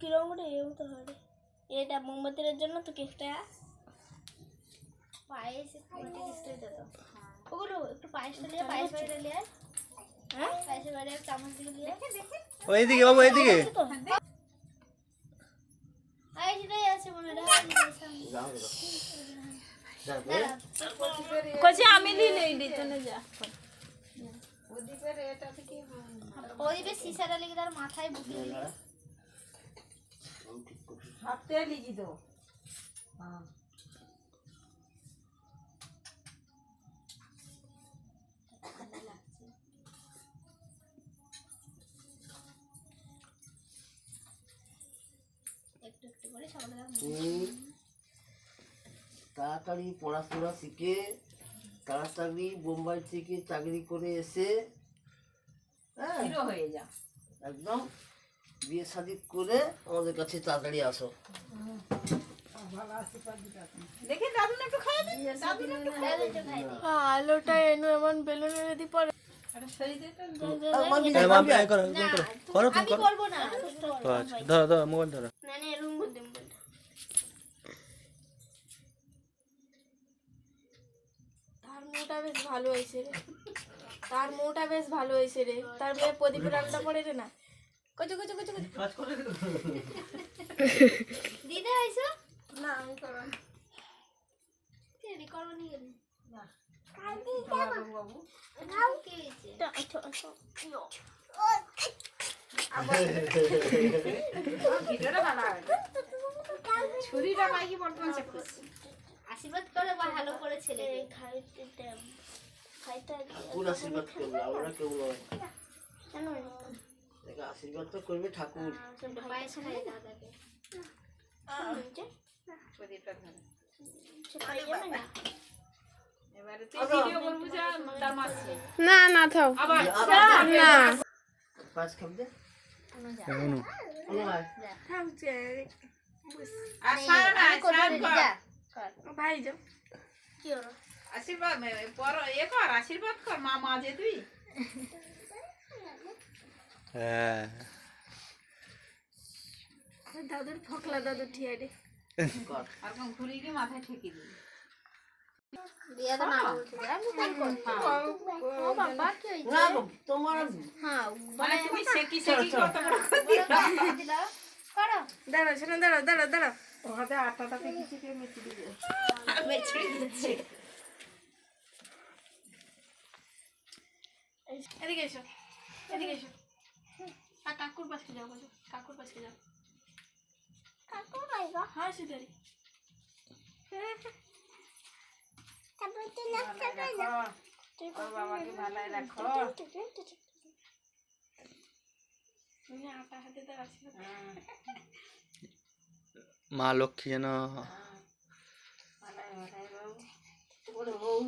কিরকম করে এও তো হয় রে। এটা মোমবাতির জন্য তো কেকটা পায়েস কেকটা দিত ওগুলো একটু পায়েসটা দিয়ে পায়েস বাইরে নিয়ে হ্যাঁ পায়েসের বাইরে চামচ দিয়ে দিয়ে ওইদিকে বাবু এইদিকে আই সেটাই আছে মনে হয় কইছে আমি নিয়ে দিতনে যা ওদিকে সিসাটা লেগে তার মাথায় বুকে দিল হাতে লিখি দাও হ্যাঁ তাড়াতাড়ি পড়াশোনা শিখে তাড়াতাড়ি বোম্বাই থেকে চাকরি করে এসে হিরো হয়ে যা একদম বিয়ে শাদী করে আমাদের কাছে তাড়াতাড়ি আসো। দেখি দাদু একটু খাই দিই দাদু একটু খাই দিই আলোটা এনো এমন বেলুন রেডি পড়ে আরে সরি দে তো আমি করবো না ধরো ধরো মোবাইল ধরো না না রুম বল দেব তার মোটা বেশ ভালো হয়েছে রে তার মোটা বেশ ভালো হয়েছে রে তার মেয়ে প্রদীপ রান্না করে রে না কচু কচু কচু দিদা আইছো না আমি করব না তুই করব নি কেন না কালকে যাব বাবু নাও কি হইছে ভিডিওটা বানাও ছুরিটা মাইকি বর্তমান চেক করছি আশীর্বাদ করে ভালো করে ছেলে খাইতে দেব খাইতে ঠাকুর আশীর্বাদ করবে, আমরা কেউ নয়। কেন দেখো আশীর্বাদ তো করবে ঠাকুর। পায়েস খাই দাদাকে প্রদীপটা ধরে সেটাই যাবে না এবারে তুই ভিডিও করবি যা তার মাঝে না না থাও আবার না পাঁচ খাবে দে এখনো আর সারা না সারা ভাই যাও কি হলো আশীর্বাদ পর এ কর আশীর্বাদ কর মা মা যে তুই হ্যাঁ দাদুর ফকলা দাদু ঠিয়া রে কর। আর কোন ঘুরি কি মাথায় ঠেকি দিবি দিয়া তো না বলছে আমি তাই করব ও বাবা কি হইছে না গো, তোমার হ্যাঁ মানে তুমি সেকি সেকি কত বড় করে দিলা করো দাঁড়াও শোনো দাঁড়াও দাঁড়াও দাঁড়াও ওখানে আটাটাতে কিছু করে মেখে দিবি মেছে দিচ্ছে এদিকে এসো এদিকে এসো আর কাকুর পাশে যাও বলো কাকুর পাশে যাও কাকুর আইবা হ্যাঁ সিধারি তারপর তো নাচতে পারো ওর বাবাকে ভালোই রাখো তুমি আটা হাতে তো আছো মা লক্ষ্মী যেন ভালোই ভালোই বাবু ওরে বউ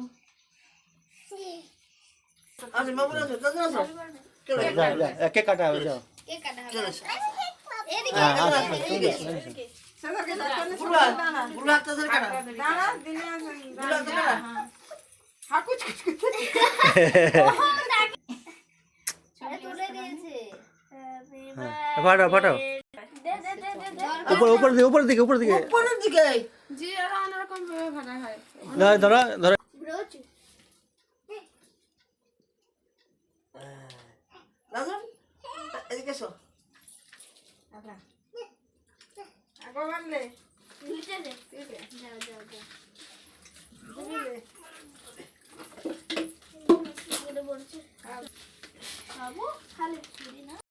আজ বাবু আসো দাদু আসো চলো কে কাটা হবে যাও কে কাটা চলো হবে এদিকে হ্যাঁ হ্যাঁ এদিকে বুড়া বুড়া তো ধরে কাটা দাঁড়া দিনে বুড়া তো কাটা হাকুচ তুলে দিয়েছে ফাটাও ফাটাও দে দে দে দে দে উপর দিকে উপরের দিকে জি আর অন্যরকম ভাবে ভাড়া হয় ধরো ধরো ব্রোচ দাদু এদিকে এসো আগো বানলে নিচে দে যাও যাও যাও বলছে খাবো খালি ছুরি না